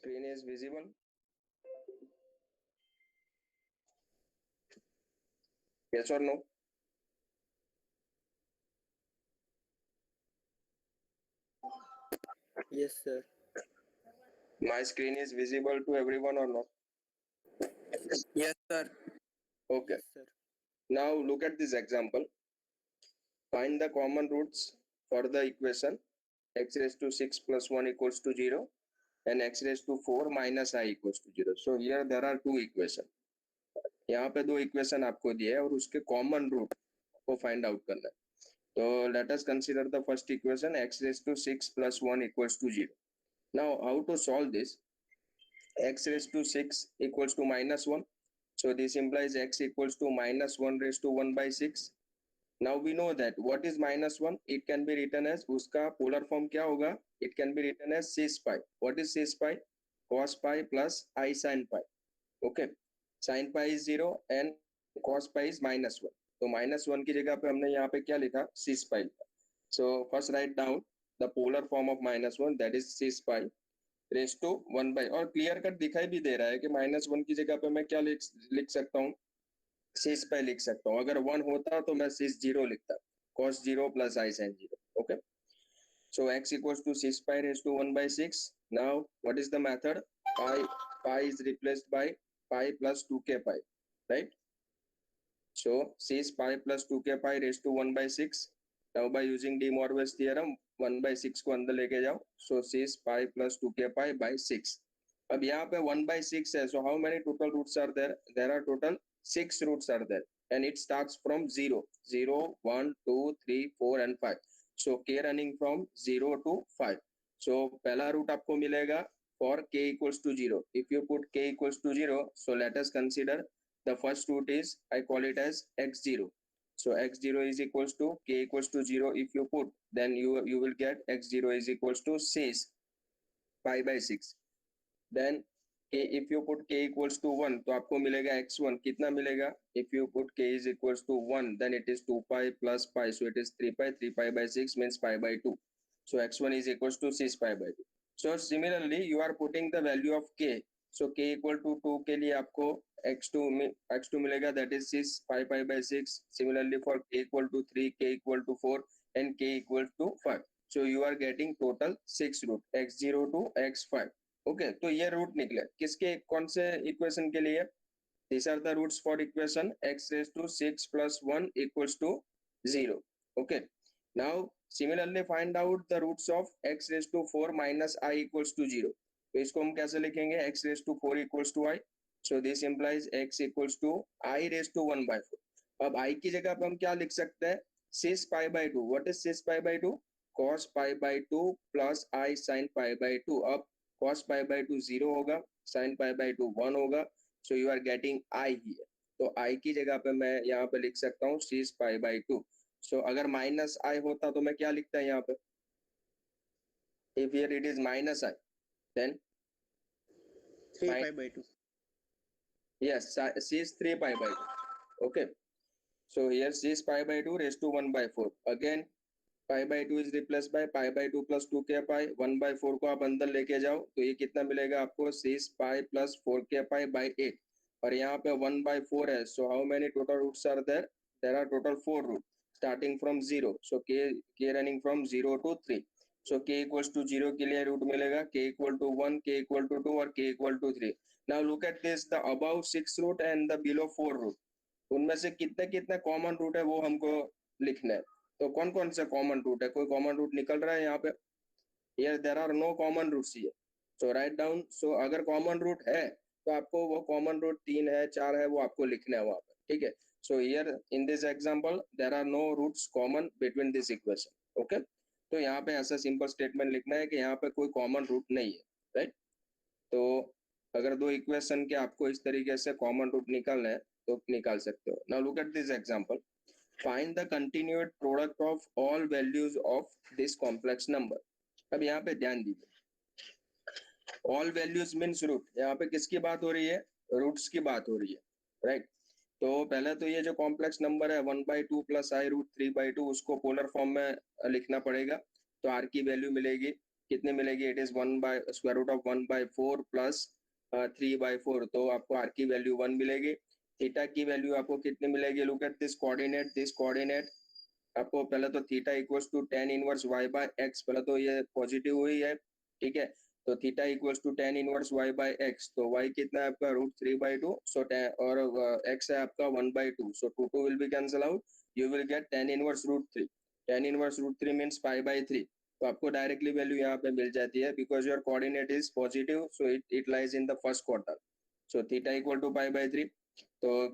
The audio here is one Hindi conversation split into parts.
Screen is visible. Yes or no? Yes, sir. My screen is visible to everyone or not? Yes, sir. Okay. Yes, sir. Now look at this example. Find the common roots for the equation x raised to 6 plus 1 equals to 0 and x raised to 4 minus I equals to 0. So here there are two equations. यहाँ पे दो इक्वेशन आपको दिए है और उसके कॉमन रूट को फाइंड आउट करना है. तो let us consider the first equation x raised to 6 plus 1 equals to 0. Now how to solve this? X raised to 6 equals to minus 1. So this implies x equals to minus 1 raised to 1 by 6. Now we know that what is minus 1? It can be written as, उसका polar form क्या होगा? It can be written as cis pi. What is cis pi? Cos pi plus I sin pi. Okay. Sin pi is 0 and cos pi is minus 1. तो minus 1 की जगह पे हमने यहाँ पे क्या लिखा? Cis pi लिखा. So first write down the polar form of minus 1, that is cis pi raise to 1 by, और क्लियर कट दिखाई भी दे रहा है कि माइनस 1 की जगह पे मैं क्या लिख सकता हूँ? सिस पे लिख सकता हूँ. अगर 1 होता तो मैं सिस 0 लिखता, cos 0 plus I sin 0. Okay, so x equals to 6 pi raised to 1 by 6. Now what is the method? Pi is replaced by pi plus 2k pi, right? So 6 pi plus 2k pi raised to 1 by 6. Now by using De Morgan's theorem 1 by 6 को अंदर लेके जाओ. So 6 pi plus 2k pi by 6. अब यहाँ पे 1 by 6 है. So how many total roots are there? There are total 6 roots are there, and it starts from 0, 0, 1, 2, 3, 4 and 5. So k running from 0 to 5. So पहला root आपको मिलेगा for k equals to 0. If you put k equals to 0, so let us consider the first root is, I call it as x0. So x0 is equals to k equals to 0. If you put, then you will get x0 is equals to 6 pi by 6. Then k, if you put k equals to 1, तो आपको मिलेगा x1. कितना मिलेगा? If you put k is equals to 1, then it is 2 pi plus pi. So it is 3 pi. 3 pi by 6 means pi by 2. So x1 is equals to 6 pi by 2. So similarly, you are putting the value of k. So k equal to 2 के लिए आपको x2 मिलेगा, that is 6 pi pi by 6. Similarly for k equal to 3, k equal to 4 and k equal to 5. So you are getting total 6 root, x0 to x5. Okay, तो ये रूट निकले किसके, कौन से इक्वेशन के लिए? These are the roots for equation x raised to 6 plus 1 equals to 0. Okay, now similarly find out the roots of x raised to 4 minus I equals to 0. तो इसको हम कैसे लिखेंगे? x raised to 4 equals to I. So this implies x equals to I raised to 1 by 4. अब I की जगह पे हम क्या लिख सकते हैं? 6 pi by 2. What is 6 pi by 2? Cos pi by 2 plus I sin pi by 2. अब cos pi by 2 0 होगा, sin pi by 2 1 होगा. So you are getting I here. तो I की जगह पे मैं यहाँ पे लिख सकता हूँ 6 pi by 2. So अगर minus I होता तो मैं क्या लिखता है यहाँ पे? If here it is minus I, then 3 pi by 2. yes, C is 3 pi by 2. Okay, so here C is pi by 2 raised to 1 by 4. Again pi by 2 is replaced by pi by 2 plus 2k pi. 1 by 4 को आप अंदर लेके जाओ तो ये कितना मिलेगा आपको? 6 pi plus 4k pi by 8. और यहाँ पे 1 by 4 है. So how many total roots are there? There are total 4 roots starting from 0. So k running from 0 to 3. So k equals to 0 के लिए रूट मिलेगा k equal to 1, k equal to 2 और k equal to 3. Now look at this, the above 6 root and the below 4 root. उनमें से कितने कितने कॉमन रूट है वो हमको लिखना है. तो कौन कौन सा कॉमन रूट है? कोई कॉमन रूट निकल रहा है यहाँ पे? Here there are no common roots here. So write down. So अगर कॉमन रूट है तो आपको वो कॉमन रूट 3 है 4 है वो आपको लिखना है वहां पे, ठीक है? So here in this example there are no roots common between this equation. Okay, तो यहाँ पे ऐसा सिंपल स्टेटमेंट लिखना है कि यहाँ पे कोई कॉमन रूट नहीं है, राइट? तो अगर दो इक्वेशन के आपको इस तरीके से कॉमन रूट निकालना है तो निकाल सकते हो. Now look at this example. Find the continued product of all values of this complex number. अब यहाँ पे ध्यान दीजिए, all values means root. यहाँ पे किसकी बात हो रही है? रूट्स की बात हो रही है, राइट? तो पहले तो ये जो कॉम्प्लेक्स नंबर है 1 by 2 plus I root 3 by 2, उसको पोलर फॉर्म में लिखना पड़ेगा. तो r की वैल्यू मिलेगी कितनी मिलेगी, इट इज 1/√1/4 प्लस 3/4, तो आपको आर की वैल्यू 1 मिलेगी। थीटा की वैल्यू आपको कितनी मिलेगी, लुक एट दिस कोऑर्डिनेट आपको पहले तो theta equals to tan inverse y by x, पहले तो ये पॉजिटिव हुई है, ठीक है, तो theta equals to tan inverse y by x, तो y कितना है आपका √3/2, सो और x है आपका 1/2, so 2 will be cancel out, you will get tan inverse √3, tan inverse √3 means π/3, तो आपको डायरेक्टली वैल्यू यहाँ पे मिल जाती है, because your coordinate is positive, so it lies in the first quarter, so theta equal to π/3, तो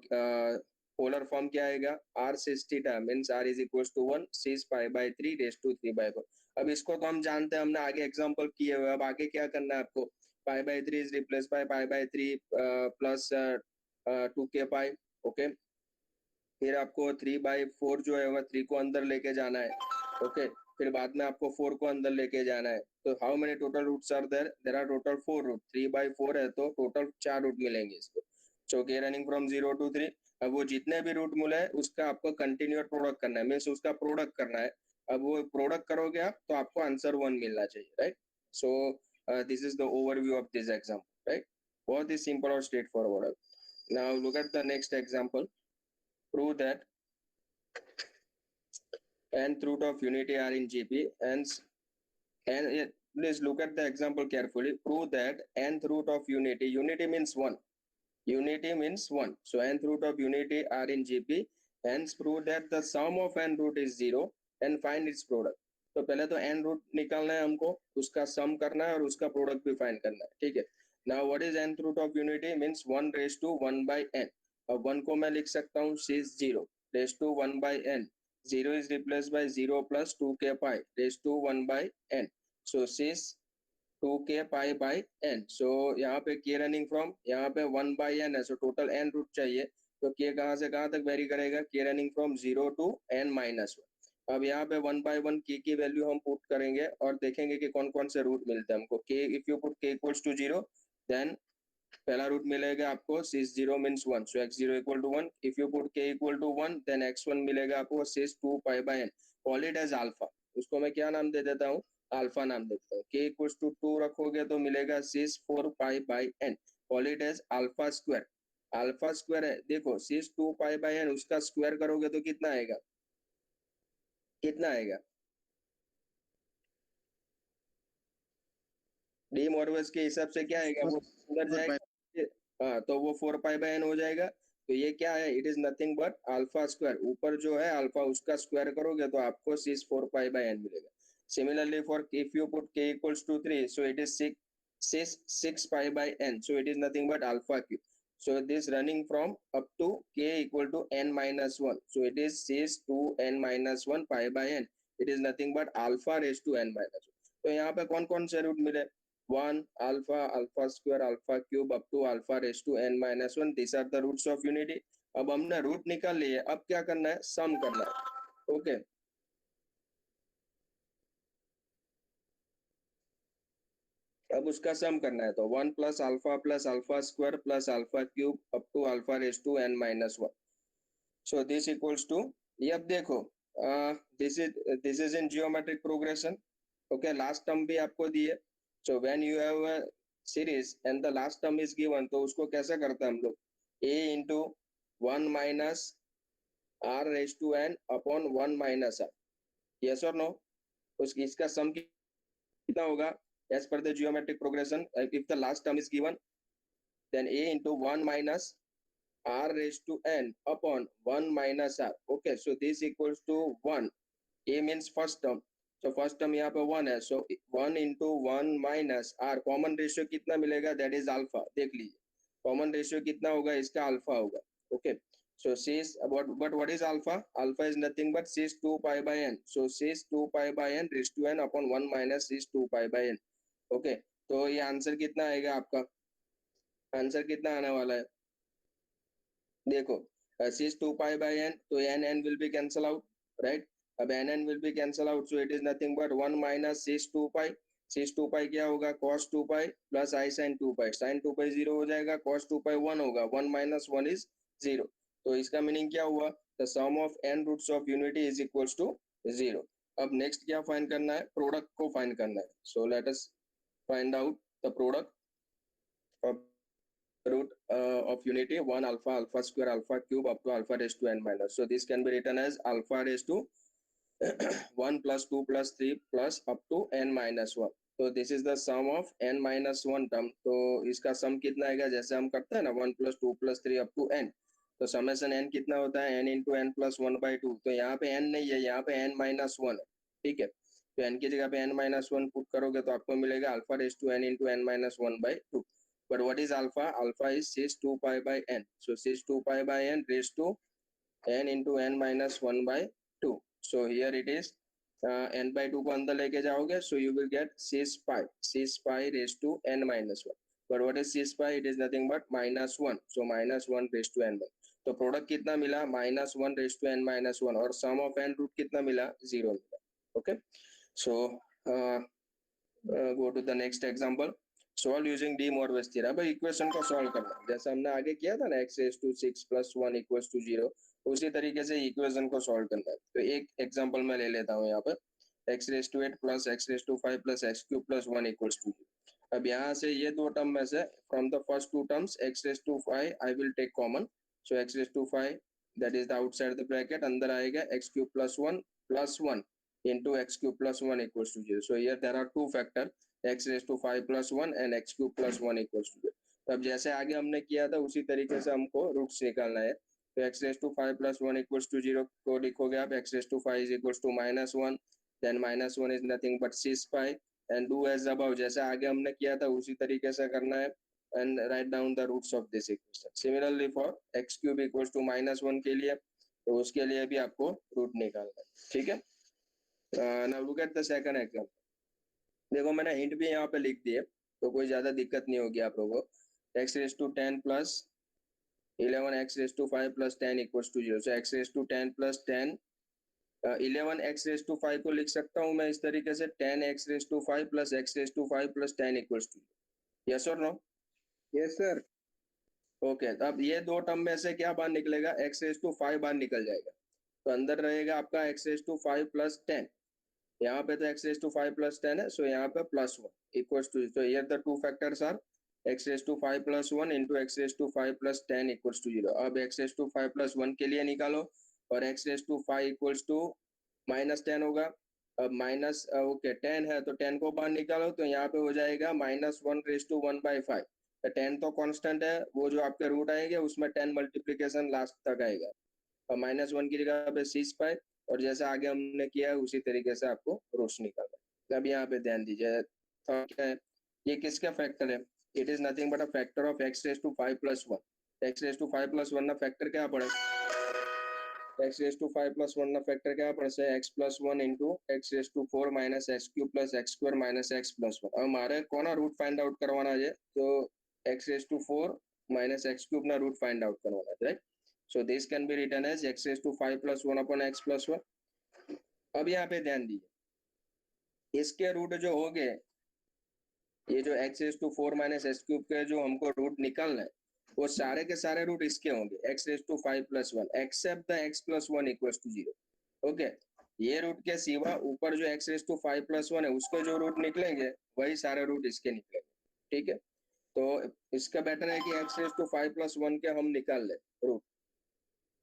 पोलर फॉर्म क्या आएगा, r cis theta means r is equals to 1 cis π/3 raise to 3/4। अब इसको तो हम जानते हैं, हमने आगे एग्जांपल किए हुए, अब आगे क्या करना है आपको, π/3 is replace by π/3 plus 2k pi, okay, फिर आपको 3/4 जो है वह 3 को अंदर लेके जाना है, ओके, फिर बाद में आपको 4 को अंदर लेके जाना है, तो how many total roots are there, there are total 4 root, 3/4 है तो टोटल 4 रूट मिलेंगे इसको, सो के रनिंग फ्रॉम 0 to 3, अब वो जितने भी रूट मिले उसका आपको कंटिन्यूअस प्रोडक्ट करना है, मींस उसका प्रोडक्ट करना है, अब वो प्रोडक्ट करोगे आप तो आपको आंसर 1 मिलना चाहिए, right, so this is the overview of this example, right, बहुत ही सिंपल और स्ट्रेट फॉरवर्ड है। Now look at the next example, prove that nth root of unity are in GP, and please look at the example carefully. Prove that nth root of unity, unity means 1, unity means 1, so nth root of unity are in GP, hence prove that the sum of n root is 0 and find its product। तो पहले तो n रूट निकालना है हमको, उसका सम करना है और उसका प्रोडक्ट भी फाइंड करना है, ठीक है। Now what is nth root of unity, means 1 raise to 1 by n, अब 1 को मैं लिख सकता हूँ सिस 0 raise to 1 by n, 0 is replaced by 0 plus 2k pi raised to 1 by n, so sis 2k pi by n, so यहाँ पे k running from यहाँ पे 1 by n है, so total n रूट चाहिए, तो k कहाँ से कहाँ तक वेरी करेगा, k running from 0 to n minus 1, अब यहाँ पे 1 by 1 k की वैल्यू हम पुट करेंगे और देखेंगे कि कौन कौन से रूट मिलते हैं हमको, k if you put k equals to 0 then पहला रूट मिलेगा आपको cis 0 means 1, so x0 equal to 1, if you put k equal to 1 then x1 मिलेगा आपको cis 2 pi by n, call it as alpha, उसको मैं क्या नाम दे देता हूँ, अल्फा नाम देता हूँ, k इक्वल्स टू 2 रखोगे तो मिलेगा cis 4 pi by n, call it as alpha square, alpha square है, देखो सिस 2 पाई बाय n उसका स्क्वायर करोगे तो कितना आएगा, कितना आएगा, डी मॉर्गन के हिसाब से क्या आएगा, वो अंदर जाएगा, हाँ तो वो 4 पाई बाय n हो जाएगा, तो ये क्या है, it is nothing but alpha square, ऊपर जो है अल्फा उसका स्क्वायर करोगे तो आपको सिस 4 पाई बाय n मिलेगा। Similarly for if you put k equals to 3, so it is 6 pi by n, so it is nothing but alpha cube, so this running from up to k equal to n minus 1, so it is 6 to n minus 1 pi by n, it is nothing but alpha raised to n minus 1, तो यहाँ पे कौन कौन से रूट मिले, 1 alpha, alpha square, alpha cube up to alpha raised to n minus 1, these are the roots of unity। अब हमने रूट निकाल लिए, अब क्या करना है, सम करना है, ओके, अब उसका सम करना है, तो 1 plus alpha square plus alpha cube up to alpha raise to n minus 1, so this equals to, ये अब देखो this is in geometric progression, okay, last term भी आपको दी है, so when you have a series and the last term is given, तो उसको कैसे करते हैं हम लोग, a into 1 minus r raise to n upon 1 minus r, yes और नो, उसकी इसका सम कितना होगा, as per the geometric progression, if the last term is given then a into 1 minus r raised to n upon 1 minus r, okay, so this equals to 1, a means first term, so first term यहाँ पे 1 है, so 1 into 1 minus r, common ratio कितना मिलेगा, that is alpha, देख लीजिए common ratio कितना होगा इसका, alpha होगा, okay, so cis but what is alpha, alpha is nothing but cis 2 pi by n, so cis 2 pi by n raised to n upon 1 minus cis 2 pi by n, okay, तो ये आंसर कितना आएगा आपका, आंसर कितना आने वाला है, देखो सिस 2 पाई बाय n, तो n n will be cancel out, right, अब n n will be cancel out, so it is nothing but 1 minus cis 2 pi, cis 2 pi क्या होगा, cos 2 पाई plus i sin 2 pi, sin 2 pi 0 हो जाएगा, cos 2 पाई 1 होगा, 1 माइनस 1 इज 0, तो इसका मीनिंग क्या हुआ, the sum of n roots of unity is equals to 0, अब नेक्स्ट क्या फाइंड करना है, प्रोडक्ट को फाइंड करना है. So let us find out the product of root of unity 1 alpha alpha square alpha cube up to alpha raised to n minus. So this can be written as alpha raised to 1 plus 2 plus 3 plus up to n minus 1. So this is the sum of n minus 1 term. तो इसका सम कितना आएगा, जैसे हम करते हैं ना 1 plus 2 plus 3 up to n. तो समेशन n कितना होता है, n into n plus 1 by 2. तो यहाँ पे n नहीं है, यहाँ पे n minus 1 है. ठीक है, तो n की जगह पे n minus 1 पुट करोगे तो आपको मिलेगा alpha raised to n into n minus 1 by 2. But what is alpha? Alpha is cis 2 pi by n. So cis 2 pi by n raised to n into n minus 1 by 2. So here it is n by 2 को अंदर लेके जाओगे, so you will get cis pi raised to n minus 1. But what is cis pi? It is nothing but minus 1. So minus 1 raised to n1. तो प्रोडक्ट कितना मिला, minus 1 raised to n minus 1, और sum of n root कितना मिला, 0 मिला. Okay, so go to the next example. Solve using de Moivre's theorem. अब इक्वेशन को सॉल्व करना जैसा हमने आगे किया था ना, x raise to 6 plus 1 equals to 0, उसी तरीके से इक्वेशन को सॉल्व करना है. तो एक एग्जांपल मैं ले लेता हूं यहाँ पर, x raise to 8 plus x raise to 5 plus x cube plus 1 equals to 0. अब यहाँ से ये दो टर्म में से from the first two terms x raise to 5 I will take common. So x raise to 5 that is the outside the bracket, अंदर आएगा x cube plus 1 into x cube plus 1 equals to 0. So here there are two factors, x raised to 5 plus 1 and x cube plus 1 equals to 0. अब जैसे आगे हमने किया था उसी तरीके से हमको रूट्स निकालना है. तो x raised to 5 plus 1 equals to 0 को लिखोगे आप x raised to 5 is equals to minus 1, then minus 1 is nothing but cis pi, and do as above, जैसे आगे हमने किया था उसी तरीके से करना है, and write down the roots of this equation. Similarly for x cube equals to minus 1 के लिए, तो उसके लिए भी आपको रूट निकालना है. ठीक है, now look at the second example. देखो मैंने हिंट भी यहाँ पे लिख दिए, तो कोई ज्यादा दिक्कत नहीं होगी आप लोगों को. x raised to 10 plus 11 x raised to 5 plus 10 equals to 0. so x raised to 10 plus 10 11 x raised to 5 को लिख सकता हूँ मैं इस तरीके से 10 x raised to 5 plus x raised to 5 plus 10 equals to 0. yes or no? Yes sir. Okay, तो अब ये दो टर्म में से क्या बाहर निकलेगा, x raised to 5 बाहर निकल जाएगा, तो अंदर रहेगा आपका x raised to 5 plus 10. यहाँ पे तो x raised to 5 plus 10 है, so यहाँ पे plus 1 equals to, so here the two factors are x raised to 5 plus 1 into x raised to 5 plus 10 equals to 0. अब x raised to 5 plus 1 के लिए निकालो, और x raised to 5 equals to minus 10 होगा. अब माइनस ओके 10 है तो 10 को बाहर निकालो, तो यहाँ पे हो जाएगा minus 1 raised to 1 by 5. 10 तो कांस्टेंट है, वो जो आपके रूट आएंगे उसमें 10 मल्टीप्लिकेशन लास्ट तक आएगा. और माइनस 1 की जगह पे cis pi, और जैसे आगे हमने किया है उसी तरीके से आपको रूट्स निकालना है. अब यहाँ पे ध्यान दीजिए, तो क्या है, ये किसका फैक्टर है, it is nothing but a factor of x raised to 5 plus 1. x raised to 5 plus 1 ना फैक्टर क्या पड़े, x raised to 5 plus 1 ना फैक्टर क्या पड़े से x plus 1 into x raised to 4 minus x cube plus x square minus x plus 1. अब हमारे कौन रूट फाइंड आउट करवाना है, तो x raised to 4 minus x cube ना रूट फाइंड आउट करवाना है, right. So this can be written as x raised to 5 plus 1 upon x plus 1. अब यहाँ पे ध्यान दीजिए, इसके रूट जो हो गए, ये जो x raised to 4 minus x cube के जो हमको रूट निकालना है, वो सारे के सारे रूट इसके होंगे x raised to 5 plus 1 except the x plus 1 equals to 0. Okay, ये रूट के सिवा ऊपर जो x raised to 5 plus 1 है उसको जो रूट निकलेंगे वही सारे रूट इसके निकलेंगे. ठीक है, तो इसका बेटर है कि x raised to 5 plus 1 के हम निकाल ले रूट.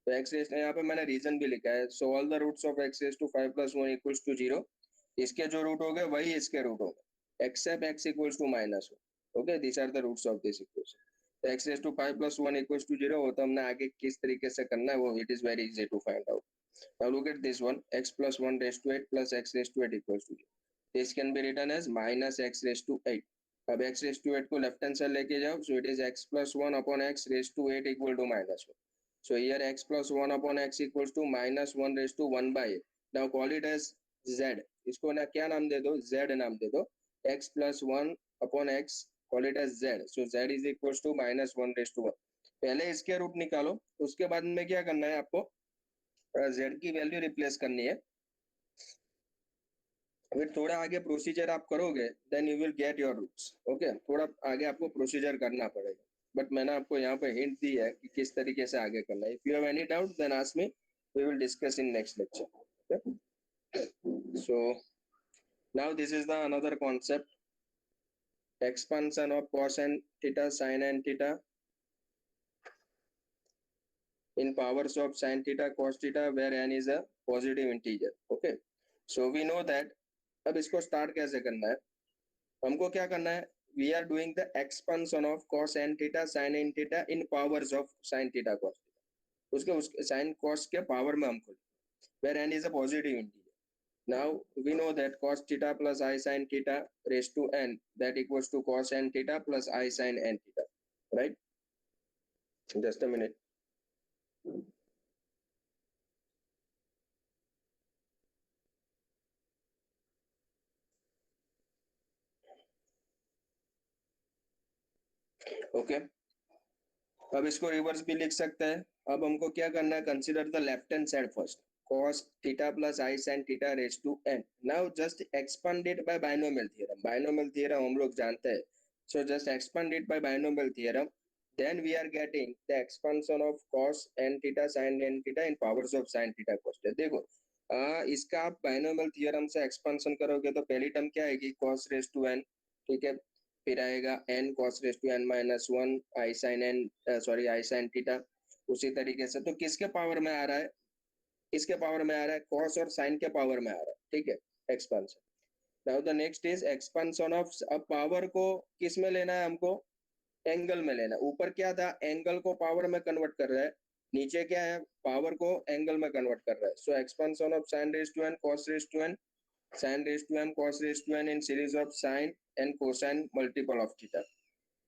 तो x raised, यहाँ पे मैंने रीजन भी लिखा है, so all the roots of x raised to 5 plus 1 equals to 0. इसके जो रूट हो गए वही इसके रूट होंगे except x equals to minus 1. okay, these are the roots of this equation. तो x raised to 5 plus 1 equals to 0 हो, तो हमने आगे किस तरीके से करना है वो it is very easy to find out. Now look at this one, x plus 1 raised to 8 plus x raised to 8 equals to 0. This can be written as minus x raised to 8. अब x raised to 8 को लेफ्ट हैंड साइड लेके जाओ, so it is x plus 1 upon x raised to 8 equal to minus 1. So here x plus 1 upon x equals to minus 1 raised to 1 by 8. Now call it as z. इसको ना क्या नाम दे दो, z नाम दे दो. x plus 1 upon x, call it as z. So z is equals to minus 1 raised to 1. पहले इसके रूट निकालो, उसके बाद में क्या करना है आपको, z की वैल्यू रिप्लेस करनी है. फिर थोड़ा आगे प्रोसीजर आप करोगे, then you will get your roots. Okay, थोड़ा आगे आपको प्रोसीजर करना पड़ेगा, बट मैंने आपको यहाँ पे हिंट दी है कि किस तरीके से आगे करना है. If you have any doubt then ask me, we will discuss in next lecture. So now this is the another concept, expansion of cos and theta, sin and theta in powers of sin theta, cos theta, where n is a positive integer. Okay, so we know that. अब इसको स्टार्ट कैसे करना है, हमको क्या करना है, we are doing the expansion of cos n theta sin n theta in powers of sin theta cos theta, उसके sin cos के पावर में हमको, where n is a positive integer. Now we know that cos theta plus I sin theta raised to n, that equals to cos n theta plus I sin n theta, right? Just a minute. Okay, अब इसको रिवर्स भी लिख सकते हैं. अब हमको क्या करना है, consider the left hand side first, cos theta plus I sin theta raised to n. Now just expand it by binomial theorem. Binomial theorem हम लोग जानते हैं, so just expand it by binomial theorem. Then we are getting the expansion of cos n theta sin n theta in powers of sin theta cos theta. देखो इसका आप बाइनोमियल थ्योरम से एक्सपेंशन करोगे तो पहली टर्म क्या आएगी, cos raised to n, ठीक है, फिर आएगा n cos raised to n minus 1 I sin n, sorry I sin theta. उसी तरीके से तो किसके पावर में आ रहा है, इसके पावर में आ रहा है, cos और sin के पावर में आ रहा है, ठीक है, expansion. Now the next is expansion of, अब पावर को किस में लेना है हमको, एंगल में लेना. ऊपर क्या था, एंगल को पावर में कन्वर्ट कर रहा है, नीचे क्या है, पावर को एंगल में कन्वर्ट कर रहा है. So expansion of sin raised to n cos raised to n sin raised to m cos raised to n in series of sin and cosine multiple of theta.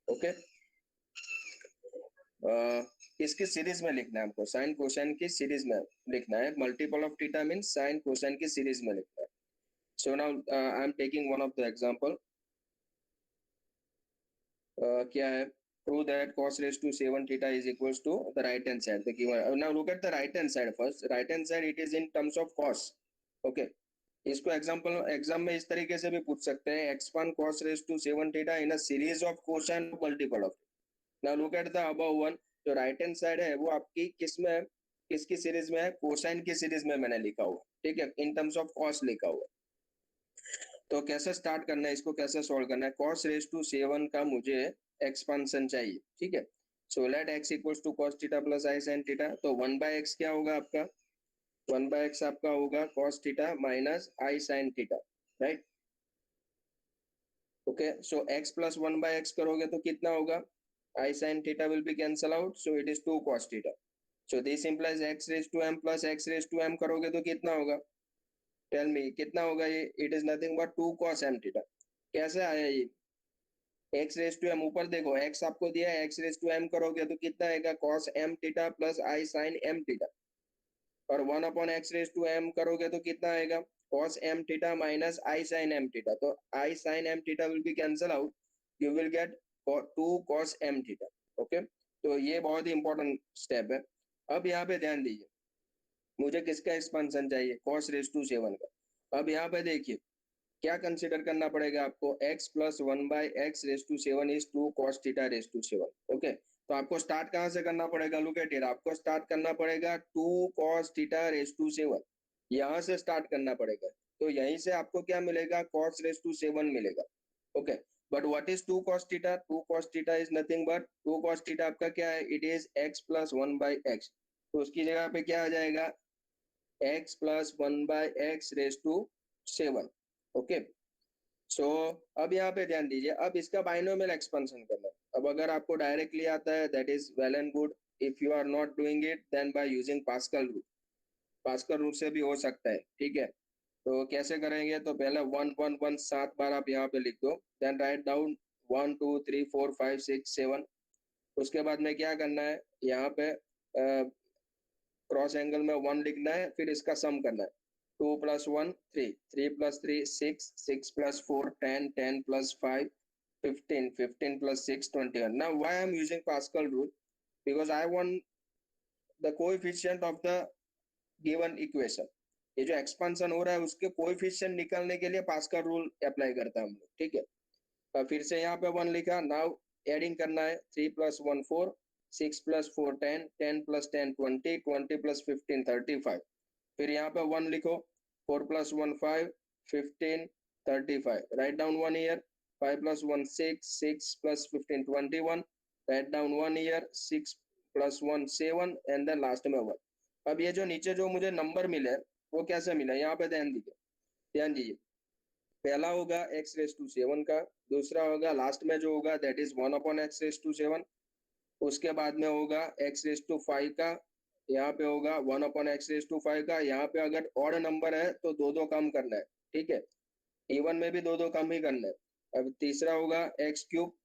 Okay, इसकी सीरीज में लिखना है हमको, साइन कोसाइन की सीरीज में लिखना है, multiple of theta means sine cosine की सीरीज में लिखना है. सो now I am taking one of the example. क्या है, prove that cos raised to 7 theta is equals to the right hand side, the given. Now look at the right hand side first. Right hand side it is in terms of cos. Okay, इसको एग्जाम में इस तरीके से भी पूछ सकते हैं, expand cos raised to 7 theta in a series of cosine multiple of. Now look at the above one. जो राइट हैंड साइड है वो आपकी किस में है, किसकी सीरीज में है, कोसाइन की सीरीज में मैंने लिखा हुआ, ठीक है, इन टर्म्स ऑफ कॉस लिखा हुआ. तो कैसे स्टार्ट करना है, इसको कैसे सॉल्व करना है, cos raised to 7 का मुझे एक्सपेंशन चाहिए, ठीक है. So let x equals to cos theta plus I sin theta. तो 1/x क्या होगा आपका, 1/x आपका होगा cos theta minus I sin theta, right. Okay, so x plus 1/x करोगे तो कितना होगा, I sin theta will be cancel out, so it is 2 cos theta. So this implies x raised to m plus x raised to m करोगे तो कितना होगा, tell me कितना होगा ये, it is nothing but 2 cos m theta. कैसे आया ये, x raised to m, ऊपर देखो x आपको दिया है, x raised to m करोगे तो कितना आएगा, cos m theta plus I sin m theta. और 1 upon x raised to m करोगे तो कितना आएगा, cos m theta minus I sin m theta. तो I sin m theta will be cancel out, you will get 2 cos m theta. Okay, तो ये बहुत ही इंपॉर्टेंट स्टेप है. अब यहाँ पे ध्यान दीजिए, मुझे किसका एक्सपेंशन चाहिए, cos raised to 7 का. अब यहाँ पे देखिए क्या कंसीडर करना पड़ेगा आपको, x plus 1/x raised to 7 is 2 cos theta raised to 7. Okay, तो आपको स्टार्ट कहाँ से करना पड़ेगा, लुक एट इट, आपको स्टार्ट करना पड़ेगा 2 cos theta raised to 7, यहाँ से स्टार्ट करना पड़ेगा. तो यहीं से आपको क्या मिलेगा, cos raised to 7 मिलेगा. Okay, but what is 2 cos theta, 2 cos theta is nothing but 2 cos theta आपका क्या है, it is x plus 1/x. तो उसकी जगह पे क्या आ जाएगा, x plus 1/x raised to 7. Okay, so अब यहाँ पे ध्यान दीजिए, अब इसका बाइनोमियल एक्सपेंशन करना है. अब अगर आपको डायरेक्टली आता है that is well and good, if you are not doing it then by using Pascal rule. Pascal rule से भी हो सकता है, ठीक है. तो कैसे करेंगे, तो पहले 1 1 1 7 बार आप यहाँ पे लिख दो, देन राइट डाउन 1 2 3 4 5 6 7. उसके बाद में क्या करना है, यहाँ पे क्रॉस एंगल में 1 लिखना है, फिर इसका सम करना है, 2 plus 1 3 3 plus 3 6 6 plus 4 10 10 plus 5 15 15 plus 6 21. Now why I'm using Pascal rule, because I want the coefficient of the given equation. ये जो एक्सपेंशन हो रहा है उसके कोएफिशिएंट निकालने के लिए पास्कल रूल अप्लाई करता है हम लोग, ठीक है. फिर से यहाँ पे 1 लिखा, नाउ एडिंग करना है, 3 plus 1 4 6 plus 4 10 10 plus 10 20 20 plus 15 35. फिर यहाँ पे 1 लिखो, 4 plus 1 5, 15, 35. Write down 1 year. 5 plus 1 6, 6 plus 15 21. Write down 1 year. 6 plus 1 7 and then last में 1. अब ये जो नीचे जो मुझे नंबर मिले वो कैसे मिला, यहाँ पे ध्यान दीजिए, ध्यान दीजिए। पहला होगा x रेस टू 7 का, दूसरा होगा लास्ट में जो होगा that is 1 upon x raise to 7, उसके बाद में होगा x रेस टू 5 का, यहाँ पे होगा 1 अपॉन x रेस टू 5 का। यहाँ पे अगर ऑड नंबर है तो दो दो कम करना है, ठीक है, इवन में भी दो दो कम ही करना है। अब तीसरा होगा x क्यूब,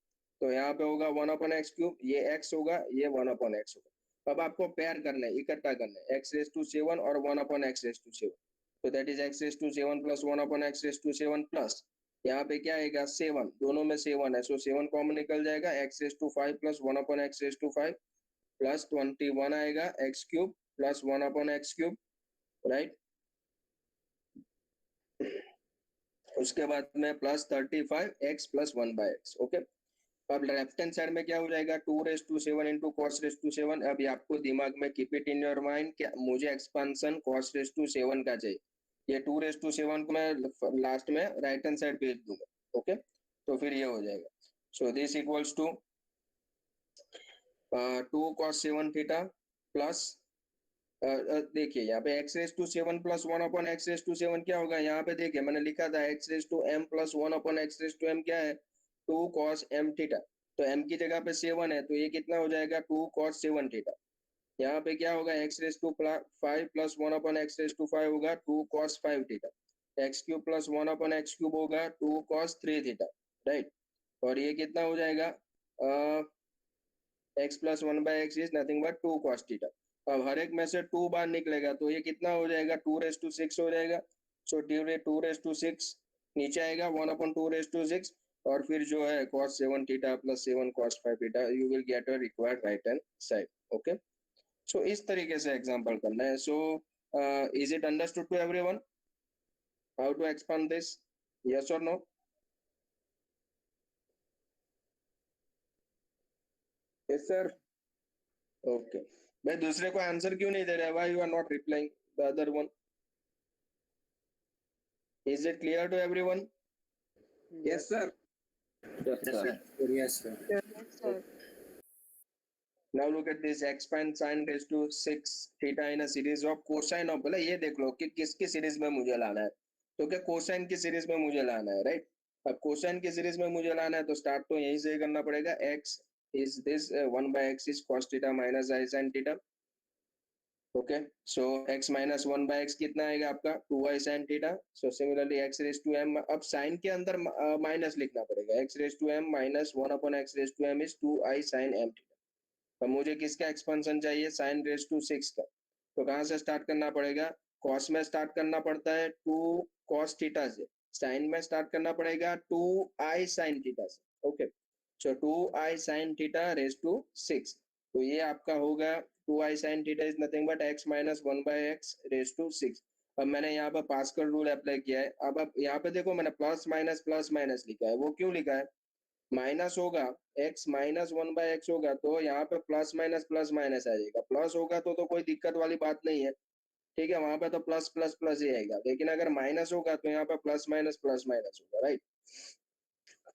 तो यहाँ पे होगा 1 अपॉन x क्यूब, ये x होगा, ये 1 अपॉन x होगा। अब आपको पेयर करना है, इकट्ठा करना है, x रेस टू 7 और 1 अपॉन x रेस टू 7, तो that is x raise to 7 plus 1 upon x raise to 7 plus यहाँ पे क्या आएगा 7, दोनों में 7 है, सो 7 कॉमन निकल जाएगा, x raise to 5 plus 1 upon x raise to 5 plus 21 आएगा x cube plus 1 upon x cube, right. उसके बाद में plus 35 x plus 1 by x, okay. अब लेफ्ट हैंड साइड में क्या हो जाएगा 2 raise to 7 into cos raise to 7। अब आपको दिमाग में keep it in your mind कि मुझे एक्सपांशन कॉस रेस टू 7 का चाहिए, ये 2 रेस टू 7 को मैं लास्ट में राइट हैंड साइड भेज दूंगा, ओके। तो फिर ये हो जाएगा, so this equals to 2 cos 7 theta plus देखिए यहाँ पे x raise to 7 plus 1 upon x raise to 7 क्या होगा, यहाँ पे देखिए मैंने लिखा था x raise to m plus 1 upon x raise to m क्या है 2 cos m थीटा, तो m की जगह पे 7 है तो ये कितना हो जाएगा 2 cos 7 थीटा। यहाँ पे क्या होगा x raise to 5 plus 1 upon x raise to 5 होगा 2 cos 5 theta, x cube plus 1 upon x cube होगा 2 cos 3 थीटा, राइट। और ये कितना हो जाएगा x plus 1 by x is nothing but 2 cos theta. अब हर एक में से 2 बार निकलेगा तो ये कितना हो जाएगा 2 रेस टू 6 हो जाएगा, सो 2 रेस टू 6 नीचे आएगा 1 अपॉन 2 रेस टू 6 और फिर जो है cos 7 theta plus 7 cos 5 theta, you will get a required right hand side, okay. So इस तरीके से एग्जांपल करना है। So is it understood to everyone how to expand this, yes और नो? Yes sir, okay. भाई दूसरे को आंसर क्यों नहीं दे रहा है, why you are not replying the other one? Is it clear to everyone? Yes, sir. Yes, sir. Yes, sir. Yes, sir. Now look at this, expand sin raised to 6 theta in a series of cosine of, बोला ये देख लो कि किसकी सीरीज में मुझे लाना है, तो क्या कोसाइन की सीरीज में मुझे लाना है, राइट। अब कोसाइन की सीरीज में मुझे लाना है तो स्टार्ट तो यहीं से करना पड़ेगा, x is this 1 by x is cos theta minus I sin theta, okay. So x minus 1 by x कितना आएगा आपका 2i sin theta. So similarly x raise to m, अब साइन के अंदर माइनस लिखना पड़ेगा, x raise to m minus 1 upon x raise to m is 2i sin m theta. अब मुझे किसका एक्सपेंशन चाहिए sin रेस टू 6 का, तो कहाँ से स्टार्ट करना पड़ेगा, cos में स्टार्ट करना पड़ता है 2 cos थीटा से, sin में स्टार्ट करना पड़ेगा 2i sin थीटा से, okay. So 2i sin theta raise to 6, तो ये आपका होगा 2i sin theta is nothing but x minus 1 by x raised to 6। अब मैंने यहाँ पर पास्कल रूल अप्लाई किया है। अब यहाँ पे देखो मैंने प्लस माइनस लिखा है, वो क्यों लिखा है, माइनस होगा x माइनस 1 बाय x होगा तो यहाँ पे प्लस माइनस आ जाएगा, प्लस होगा तो कोई दिक्कत वाली बात नहीं है, ठीक है, वहां पे तो प्लस प्लस प्लस ही आएगा, लेकिन अगर माइनस होगा तो यहाँ पे प्लस माइनस होगा, राइट।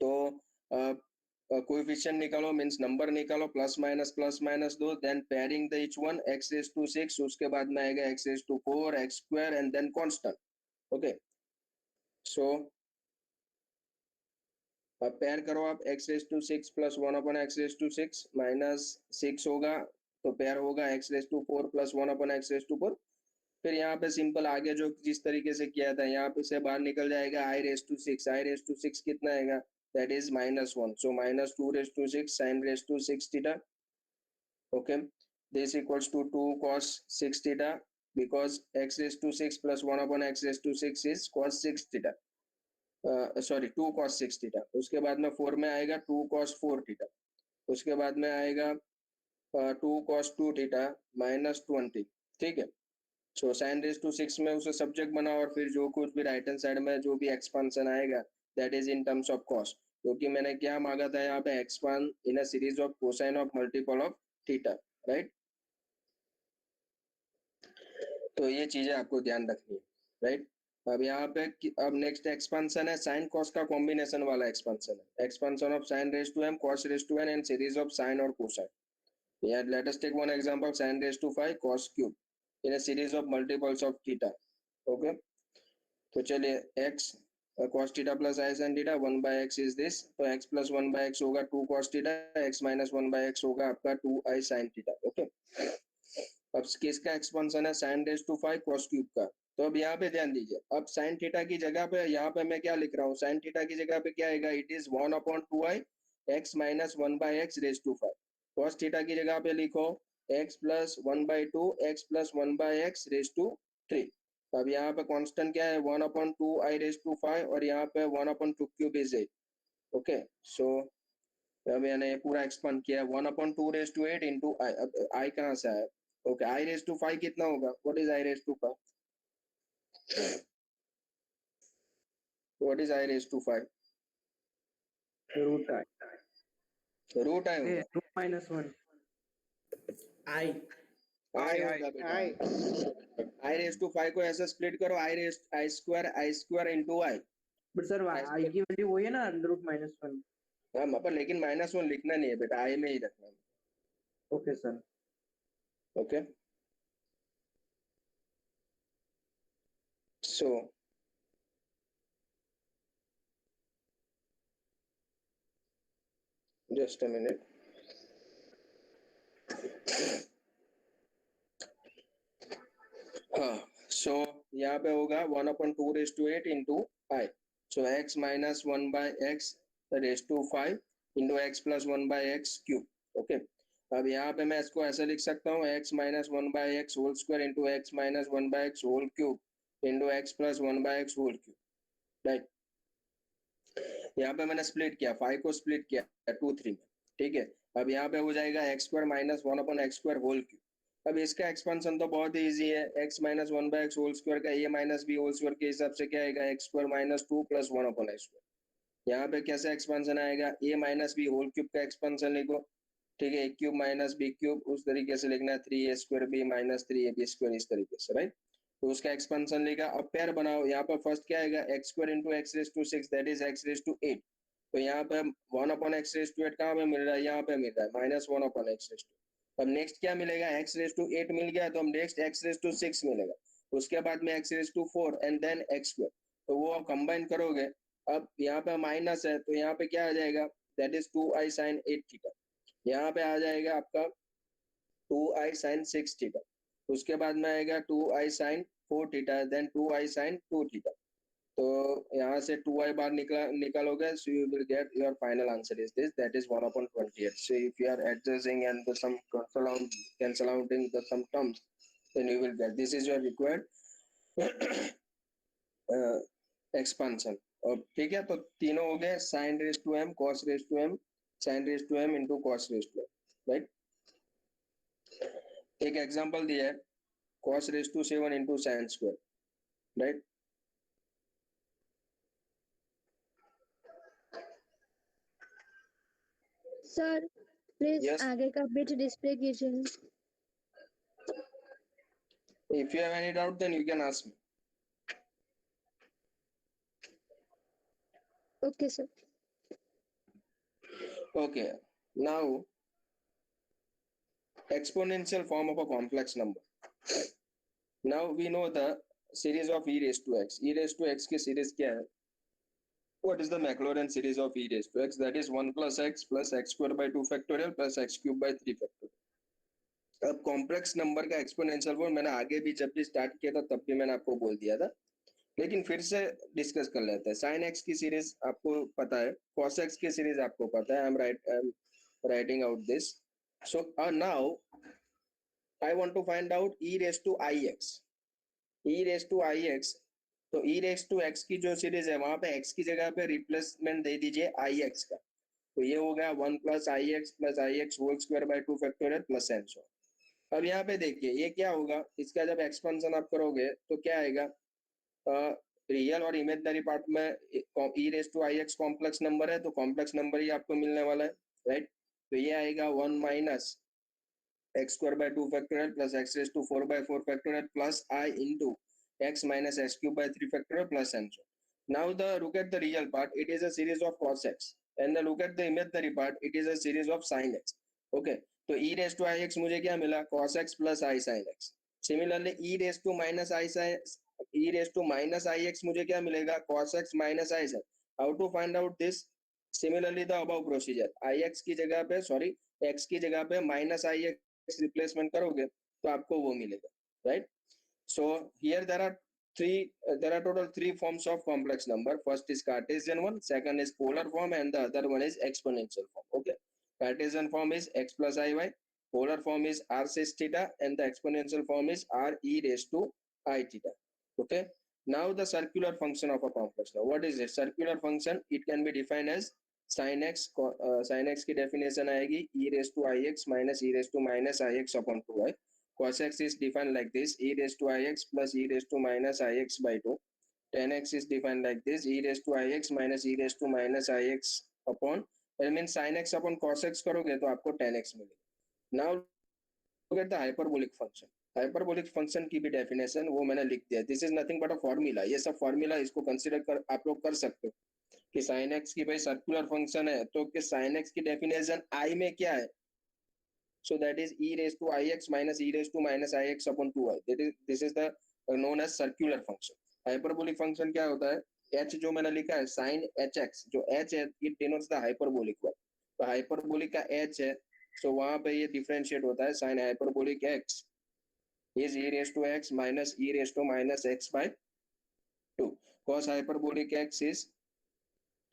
तो कोएफिशिएंट निकालो, मींस नंबर निकालो, प्लस माइनस दो, then pairing the each one, x raise to 6, उसके बाद में आएगा x raise to 4, x square and then constant, okay. So अब पेयर करो आप, x raise to 6 plus 1 upon x raise to 6 minus 6 होगा तो पेयर होगा x raise to 4 plus 1 upon x raise to 4। फिर यहाँ पे सिंपल आगे जो जिस तरीके से किया था यहाँ पे से बाहर निकल जाएगा i raise to 6, i raise to 6 कितना आएगा, that is -1, so minus 2 raised to 6 sin raised to 6 theta, okay, this equals to 2 cos 6 theta because x raised to 6 plus 1 upon x raised to 6 is cos 6 theta, sorry 2 cos 6 theta। उसके बाद में 4 में आएगा 2 cos 4 theta, उसके बाद में आएगा 2 cos 2 theta minus 20, ठीक है। सो साइन रेज टू 6 में उसे सब्जेक्ट बनाओ और फिर जो कुछ भी राइट हैंड साइड में जो भी एक्सपांशन आएगा that is in terms of cos, क्योंकि मैंने क्या मांगा था यहाँ पे expand in a series of cosine of multiple of theta, right. तो ये चीजें आपको ध्यान रखनी है, राइट। अब यहाँ पे अब नेक्स्ट एक्सपेंशन है साइन कॉस का कॉम्बिनेशन वाला एक्सपेंशन है, expansion of sine raise to M cos raise to N and series of sine और cosine. Yeah, let us take one example, sin raised to 5 cos cube in a series of multiples of theta. Okay, तो चलिए x cos theta plus i sin theta 1 by x is this, तो x plus 1 by x होगा 2 cos theta, x minus 1 by x होगा आपका 2i sin theta. Okay, अब किसका एक्सपेंशन है sin raised to 5 cos cube का. तो अब यहाँ पे ध्यान दीजिए, अब sin थीटा की जगह पे यहाँ पे मैं क्या लिख रहा हूँ, sin थीटा की जगह पे क्या आएगा, it is 1/2i x minus 1 by x raised to 5. cos theta की जगह पे लिखो x plus 1/2 x plus 1 by x raised to 3. अब यहाँ पे कांस्टेंट क्या है, 1/2i raised to 5 और यहाँ पे 1/2 cube is 8. ओके, सो अब मैंने पूरा एक्सपांड किया है 1/2 raised to 8 into i. अब i कहाँ से आया, ओके, i raised to 5 कितना होगा, what is i raised to 5, what is I raised to 5? Root I. Root I होगा, Root minus 1. I. आई होगा बेटा. I raised to 5 को ऐसे स्प्लिट करो, I square into I. But sir, I की वैल्यू वही है ना, root minus 1. हाँ पर लेकिन -1 लिखना नहीं है बेटा, I में ही रखना है. Okay sir. Okay, so just a minute. हाँ, सो यहाँ पे होगा 1/2 raised to 8 into I. So x minus 1 by x raised to 5 into x plus 1 by x cube. Okay, अब यहाँ पे मैं इसको ऐसे लिख सकता हूँ x minus 1 by x whole square into x minus 1 by x whole cube into x plus 1 by x whole cube. Right, यहाँ पे मैंने स्प्लिट किया, 5 को स्प्लिट किया 2 3 में. ठीक है, अब यहाँ पे हो जाएगा x square minus 1/x square whole cube. अब इसका एक्सपेंशन तो बहुत ही इजी है, x minus 1 by x whole square का a minus b whole square के हिसाब से क्या आएगा, x square minus 2 plus 1/x square. यहाँ पे कैसे एक्सपेंशन आएगा, a minus b whole cube का एक्सपेंशन लिखो. ठीक है, a cube minus b cube उस तरीके से लिखना है, 3a square b minus 3ab square इस तरीके से. राइट, तो उसका एक्सपेंशन लेगा. अब पेयर बनाओ, यहाँ पर फर्स्ट क्या आएगा, x square into x raised to 6 that is x raised to 8. तो यहाँ पे 1/x raised to 8 कहाँ पे मिल रहा है, यहाँ पे मिल रहा है -1/x raised to. अब नेक्स्ट क्या मिलेगा, x raised to 8 मिल गया, तो हम नेक्स्ट x raised to 6 मिलेगा, उसके बाद में x raised to 4 and then x square. तो वो आप कंबाइन करोगे, अब यहाँ पे माइनस है तो यहाँ पे क्या आ जाएगा, that is 2i sin 8 theta. यहाँ पे आ जाएगा आपका 2i sin 6 थीटा, उसके बाद में आएगा 2i sin 4 theta, then 2i sin 2 theta. तो यहाँ से 2i बार निकालोगे, so you will get your final answer is this, that is 1/28. So if you are adjusting and the sum cancel out in the sum terms, then you will get, this is your required expansion. और ठीक है, तो तीनों हो गए, sin raised to m cos raised to m sin raised to m into cos raised to m. Right, एक एग्जांपल दिया है cos raised to 7 into sin square. Right, sir please Yes. आगे का बिट डिस्प्ले कीजिए. if you have any doubt then you can ask me. Okay sir. Okay, now exponential form of a complex number. Now we know the series of e raised to x. E raised to x की series क्या है? What is the Maclaurin series of e raised to x? That is 1 plus x square by 2 factorial plus x cube by 3 factorial. अब कॉम्प्लेक्स नंबर का एक्सपोनेंशियल फॉर्म मैंने आगे भी जब भी स्टार्ट किया था तब भी मैंने आपको बोल दिया था, लेकिन फिर से डिस्कस कर लेते हैं. साइन एक्स की सीरीज आपको पता है, कॉस एक्स की सीरीज आपको पता है. I am writing out this. So now I want to find out e raise to I X. e raise to I X, तो e रेज टू x की जो सीरीज है वहां पे x की जगह पे रिप्लेसमेंट दे दीजिए आई एक्स का. तो ये हो गया 1 plus i x whole square by 2 factorial plus and so. अब यहाँ पे देखिए ये क्या होगा, इसका जब एक्सपेंशन आप करोगे तो क्या आएगा, रियल और इमेजिनरी पार्ट में e raise to I x complex number है तो कॉम्प्लेक्स नंबर ही आपको मिलने वाला है. राइट, तो ये आएगा 1 minus x square by 2 factorial plus x raised to 4 by 4 factorial plus I into x minus s cube by 3 factorial plus and so on. Now look at the real part, it is a series of cos x, and look at the imaginary part, it is a series of sin x. Okay, तो e raised to ix मुझे क्या मिला, cos x plus I sin x. Similarly e raised to minus I sin, e raised to minus ix मुझे क्या मिलेगा, cos x minus I sin. How to find out this? Similarly the above procedure, ix की जगह पे सॉरी x की जगह पे minus ix रिप्लेसमेंट करोगे तो आपको वो मिलेगा, right? So here there are total three forms of complex number. First is Cartesian one, second is polar form, and the other one is exponential form. Okay, Cartesian form is x plus iy, polar form is r cis theta, and the exponential form is r e raised to I theta. Okay, now the circular function of a complex number. What is it? Circular function, it can be defined as sin x. Sin x की definition आएगी e raised to ix minus e raised to minus ix upon 2i. Cos x is defined like this, e raised to ix plus e raised to minus ix by 2. Tan x is defined like this, e raised to ix minus e raised to minus ix upon, that means sin x upon cos x करोगे तो आपको tan x मिलेगा. Now look at the hyperbolic function. Hyperbolic function की भी डेफिनेशन वो मैंने लिख दिया. This is nothing but a formula. ये सब फॉर्मूला इसको कंसीडर कर आप लोग कर सकते हो कि sin x की भाई सर्कुलर फंक्शन है तो कि sin x की डेफिनेशन I में क्या है, so that is e raised to ix minus e raised to minus ix upon 2i. This is the known as circular function. Hyperbolic function क्या होता है, h जो मैंने लिखा है sin hx, जो h है it denotes the hyperbolic one. तो hyperbolic का h है so वहां पे ये differentiate होता है sin hyperbolic x is e raised to x minus e raised to minus x by 2. Cos hyperbolic x is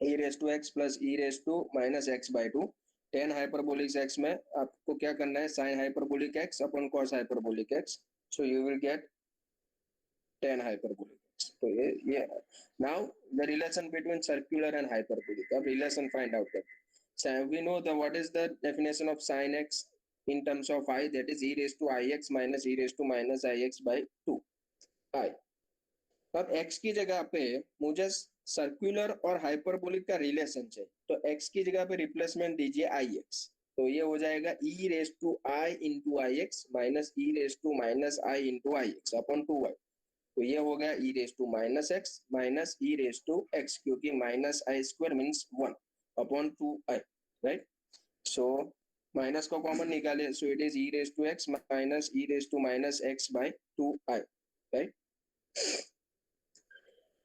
e raised to x plus e raised to minus x by 2. tan hyperbolic x में आपको क्या करना है, sin hyperbolic x upon cos hyperbolic x, so you will get tan hyperbolic x. तो ये now the relation between circular and hyperbolic, अब relation find out करते हैं. So we know the what is the definition of sin x in terms of I, that is e raised to ix minus e raised to minus ix by 2i. अब x की जगह पे मुझे सर्कुलर और हाइपरबोलिक का रिलेशन चाहिए, तो x की जगह पे रिप्लेसमेंट दीजिए ix, तो ये हो जाएगा e raise to i into i x minus e raise to minus i into i x upon 2y. तो ये हो गया e raise to minus x minus e raise to x, क्योंकि minus i square means 1 upon 2i, right. So minus को कॉमन निकाले, so it is e raise to x minus e raise to minus x by 2i, right.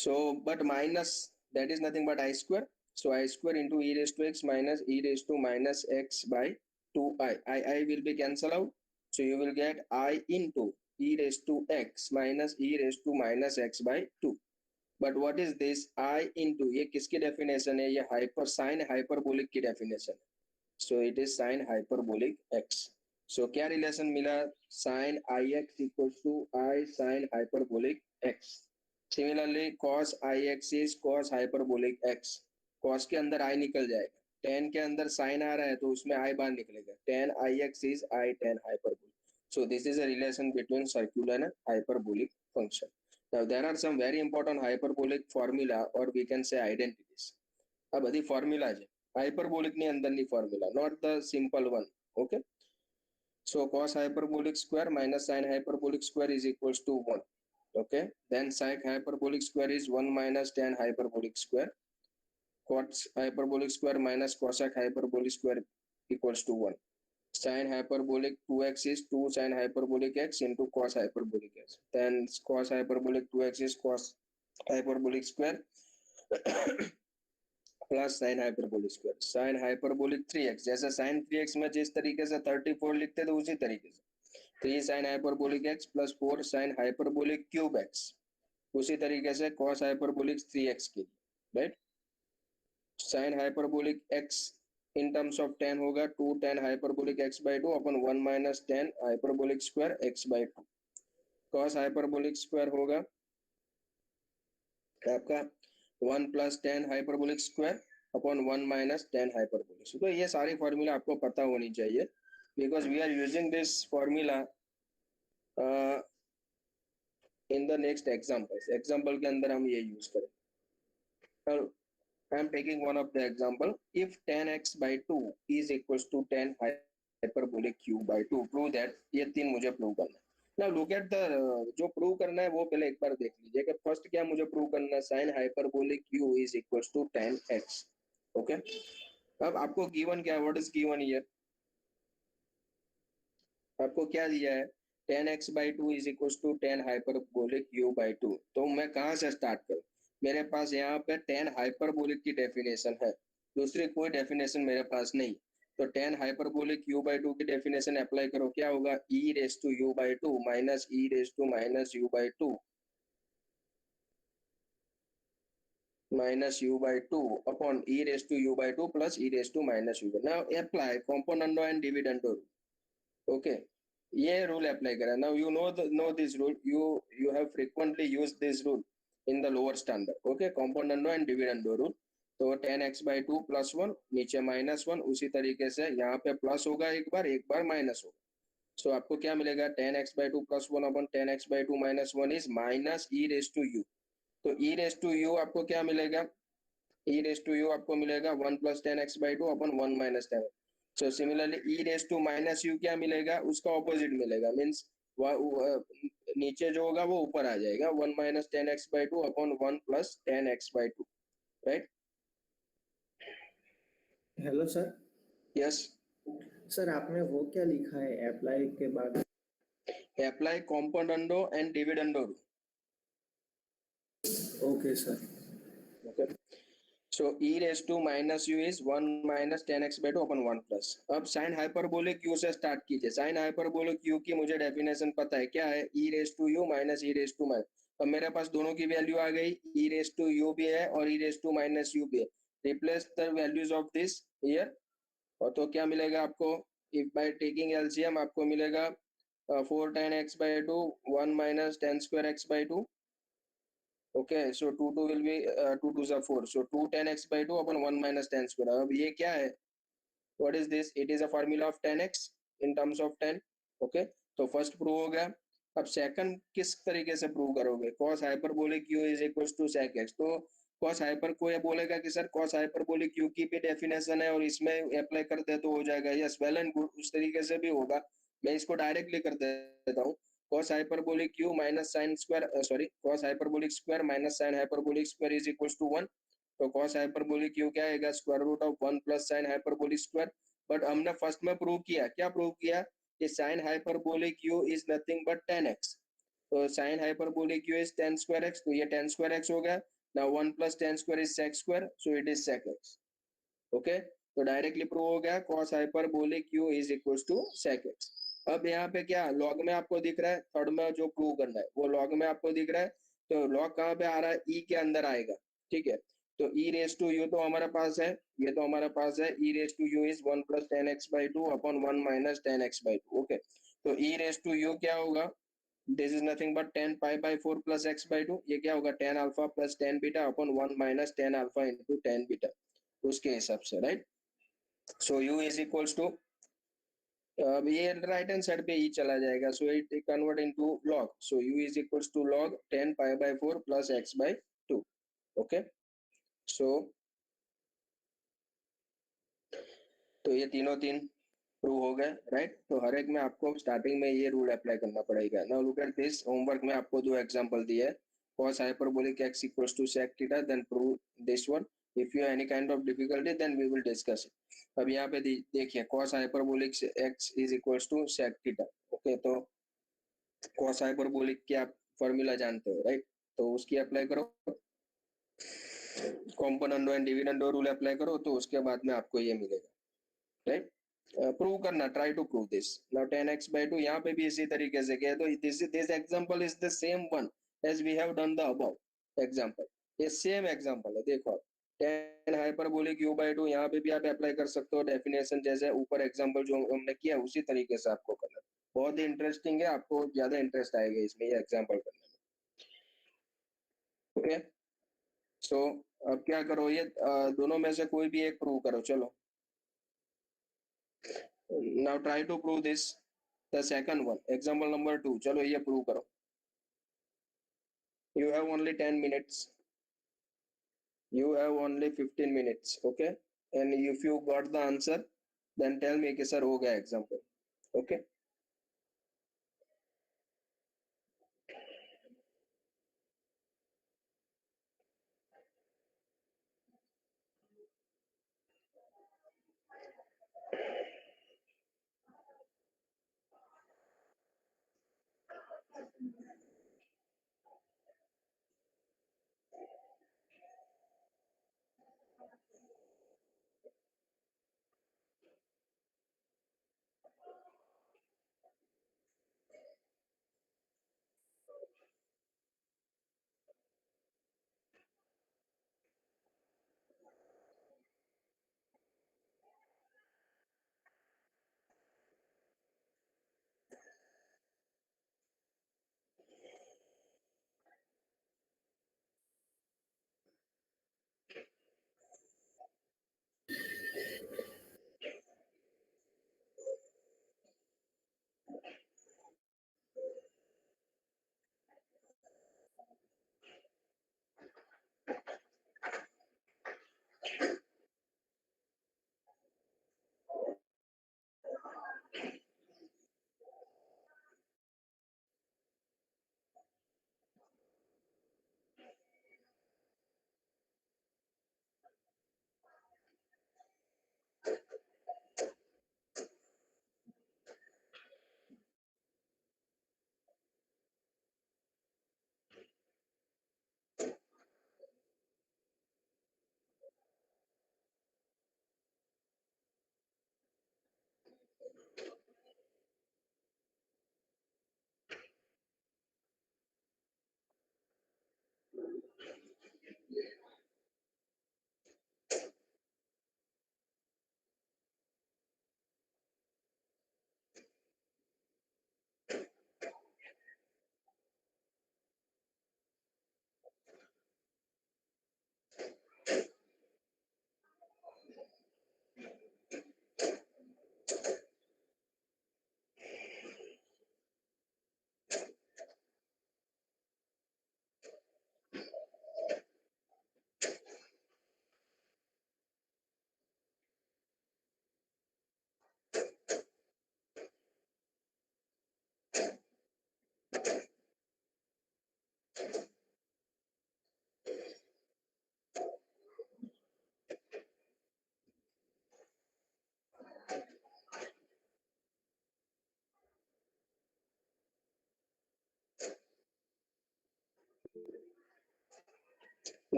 So but minus, that is nothing but I square, so I square into e raised to x minus e raised to minus x by 2i. I will be cancel out, so you will get I into e raised to x minus e raised to minus x by 2. But what is this I into, ये किसकी डेफिनेशन है, ये हाइपर साइन हाइपरबोलिक की डेफिनेशन है, so it is sin hyperbolic x. So क्या रिलेशन मिला, sin ix equals to I sin hyperbolic x. Similarly cos ix is cos hyperbolic x. cos के अंदर I निकल जाएगा, tan के अंदर sin आ रहा है तो उसमें I बाहर निकलेगा, tan ix is I tan hyperbolic. So this is a relation between circular and hyperbolic function. Now there are some very important hyperbolic formula or we can say identities. આ બધી ફોર્મ્યુલા છે, hyperbolic ની અંદરની formula, not the simple one. Okay, so cos hyperbolic square minus sin hyperbolic square is equals to 1. Okay, then sec hyperbolic square is 1 minus tan hyperbolic square. Cos hyperbolic square minus cosec hyperbolic square equals to 1. Sin hyperbolic 2x is 2 sin hyperbolic x into cos hyperbolic x. Then cos hyperbolic 2x is cos hyperbolic square plus sin hyperbolic square. Sin hyperbolic 3x, जैसे sin 3x में जिस तरीके से 34 लिखते थे उसी तरीके से 3 sin hyperbolic x plus 4 sin hyperbolic cube x, उसी तरीके से cos hyperbolic 3x की, right. sin hyperbolic x in terms of tan होगा 2 tan hyperbolic x by 2 upon 1 minus tan hyperbolic square x by 2. cos hyperbolic square होगा आपका 1 plus tan hyperbolic square upon 1 minus tan hyperbolic. तो ये सारी फॉर्मूला आपको पता होनी चाहिए, because we are using this formula in the next examples. Example के अंदर हम ये use करें. I am taking one of the example. If tan x by 2 is equals to tan hyperbolic cube by 2, prove that. ये तीन मुझे प्रूव करना है. नाउ लुक एट द जो प्रूव करना है वो पहले एक बार देख लीजिए कि फर्स्ट क्या मुझे प्रूव करना है, sin hyperbolic u is equals to tan x। Okay, अब आपको गिवन क्या है, व्हाट इज गिवन हियर, आपको क्या दिया है, tan x by 2 is equals to tan hyperbolic u by 2। तो मैं कहाँ से स्टार्ट करूँ, मेरे पास यहाँ पे tan हाइपरबोलिक की डेफिनेशन है, दूसरी कोई डेफिनेशन मेरे पास नहीं। तो tan हाइपरबोलिक u by 2 की डेफिनेशन अप्लाई करो, क्या होगा, e raise to u by 2 minus e raise to minus u by 2 minus u by 2 upon e raised to u by 2 plus e raised to minus u by। Now apply componendo and dividendo rule। Okay, ये rule apply करा। Now you know this rule, you have frequently used this rule in the lower standard। Okay, componendo and dividendo rule। तो tan x by 2 plus 1 नीचे minus 1, उसी तरीके से यहाँ पे प्लस होगा एक बार माइनस होगा। सो आपको क्या मिलेगा, tan x by 2 plus 1 upon tan x by 2 minus 1 is minus e raised to u। तो e raised to u आपको क्या मिलेगा, e raised to u आपको मिलेगा 1 plus tan x by 2 upon 1 minus tan। So similarly e raised to minus u क्या मिलेगा, उसका ऑपोजिट मिलेगा, मींस नीचे जो होगा वो ऊपर आ जाएगा, 1 minus tan x by 2 upon 1 plus tan x by 2, right. Hello sir. Yes sir आपने वो क्या लिखा है अप्लाई के बाद? Apply componendo and dividendo rule। Okay sir. Okay, so e raised to minus u is 1 minus tan x by 2 upon 1 plus। अब sin hyperbolic u से स्टार्ट कीजिए, sin hyperbolic u की मुझे डेफिनेशन पता है, क्या है, e raised to u minus e raised to minus। अब मेरे पास दोनों की वैल्यू आ गई, e raised to u भी है और e raised to minus u भी है। Replace the values of this here, और तो क्या मिलेगा आपको, इफ बाय टेकिंग एलसीएम आपको मिलेगा 4 tan x by 2 1 minus tan square x by 2। Okay, so 2 2 will be 2 2s are 4, so 2 tan x by 2 upon 1 minus tan square। अब ये क्या है, what is this, it is a formula of tan x in terms of tan। okay, तो फर्स्ट प्रूव हो गया। अब सेकंड किस तरीके से प्रूव करोगे, cos hyperbolic u is equals to sec x। तो cos हाइपर को ये बोलेगा कि सर cos hyperbolic u की भी डेफिनेशन है और इसमें अप्लाई कर दे तो हो जाएगा, यस वेल एंड गुड, उस तरीके से भी होगा। मैं इसको डायरेक्टली कर देता हूँ, cos hyperbolic u minus sin square cos hyperbolic square minus sin hyperbolic square is equals to 1। तो cos hyperbolic u क्या आएगा, square root of 1 plus sin hyperbolic square। But हमने फर्स्ट में प्रूव किया, क्या प्रूव किया, कि sin hyperbolic u is nothing but tan x। तो sin hyperbolic u is tan square x, तो ये tan square x हो गया। now 1 plus tan square is sec square, so it is sec x। Okay, तो डायरेक्टली प्रूव हो गया cos hyperbolic u is equals to sec x। अब यहाँ पे क्या लॉग में आपको दिख रहा है, थर्ड में जो प्रूव करना है वो लॉग में आपको दिख रहा है। तो लॉग कहाँ पे आ रहा है, e के अंदर आएगा, ठीक है। तो e रेस टू u तो हमारे पास है, ये तो हमारे पास है, e raise to u is 1 plus tan x by 2 upon 1 minus tan x by 2। Okay, तो e रेस टू u क्या होगा, this is nothing but tan pi by 4 plus x by 2। ये क्या होगा, tan alpha plus tan beta upon 1 minus tan alpha into tan beta, उसके हिसाब से, right. So u is equals to, अब ये राइट हैंड साइड पे ही चला जाएगा, so it convert into log. So u is equals to log tan pi by 4 plus x by 2। Okay, so तो ये तीनों तीन प्रूव हो गए, राइट। तो हर एक में आपको स्टार्टिंग में ये रूल अप्लाई करना पड़ेगा। Now look at this, homework में आपको दो एग्जांपल दिए है, cos hyperbolic x equals to sec theta, then prove this one। if you have any kind of difficulty then we will discuss it। अब यहाँ पे देखिए cos hyperbolic x is equals to sec theta। Okay, तो cos hyperbolic की आप फॉर्मूला जानते हो, राइट। तो उसकी अप्लाई करो, componendo and dividendo rule apply करो, तो उसके बाद में आपको ये मिलेगा, राइट। प्रूव करना, try to prove this. Now tan x by 2 यहाँ पे भी इसी तरीके से किया, तो this example is the same one as we have done the above example. ये सेम एग्जांपल है, देखो tan हाइपरबोलिक u by 2 यहाँ पे भी आप अप्लाई कर सकते हो डेफिनेशन, जैसे ऊपर एग्जांपल जो हमने किया उसी तरीके से आपको करना। बहुत ही इंटरेस्टिंग है, आपको ज्यादा इंटरेस्ट आएगा इसमें ये एग्जांपल करने में। ओके, सो अब क्या करो, ये दोनों में से कोई भी एक प्रूव करो, चलो। Now try to prove this, the second one, example number 2। चलो ये प्रूव करो। You have only 10 minutes, you have only 15 minutes। okay, and if you got the answer then tell me कि सर हो गया example. okay,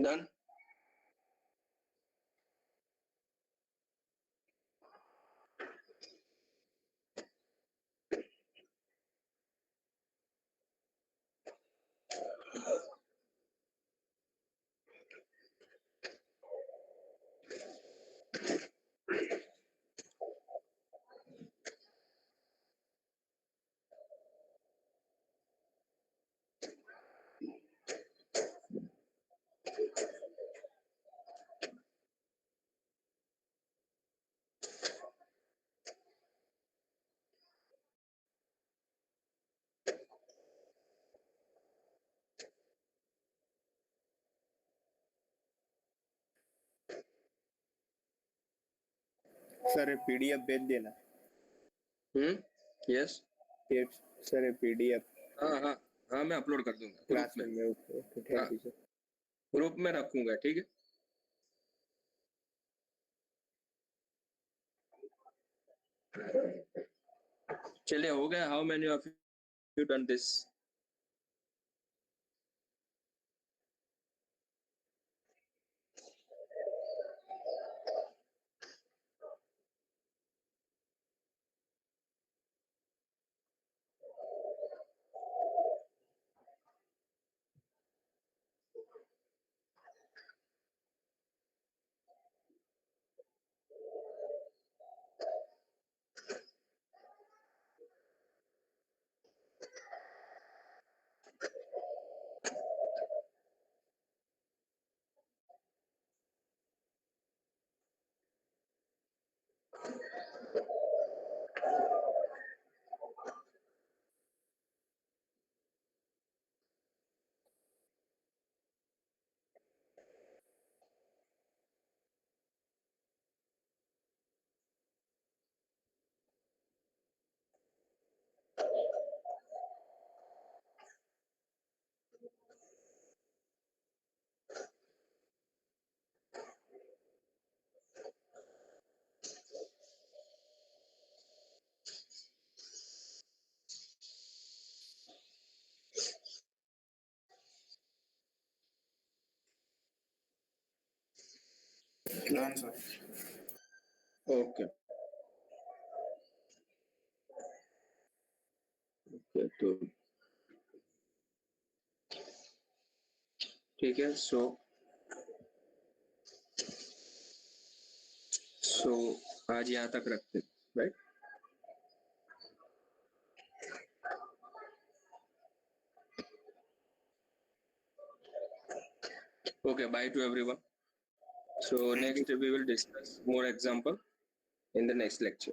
Done. Sir PDF भेज देना। यस। ये सर पीडीएफ हाँ हाँ हाँ, मैं अपलोड कर दूंगा ग्रुप क्लास में। में। Okay okay, thank you sir. Group में रखूंगा, ठीक है। चलिए, हो गया। How many of you done this? Done sir. Okay okay, तो ठीक है। सो आज यहाँ तक रखते हैं, right? Okay, bye to everyone. So next we will discuss more example in the next lecture.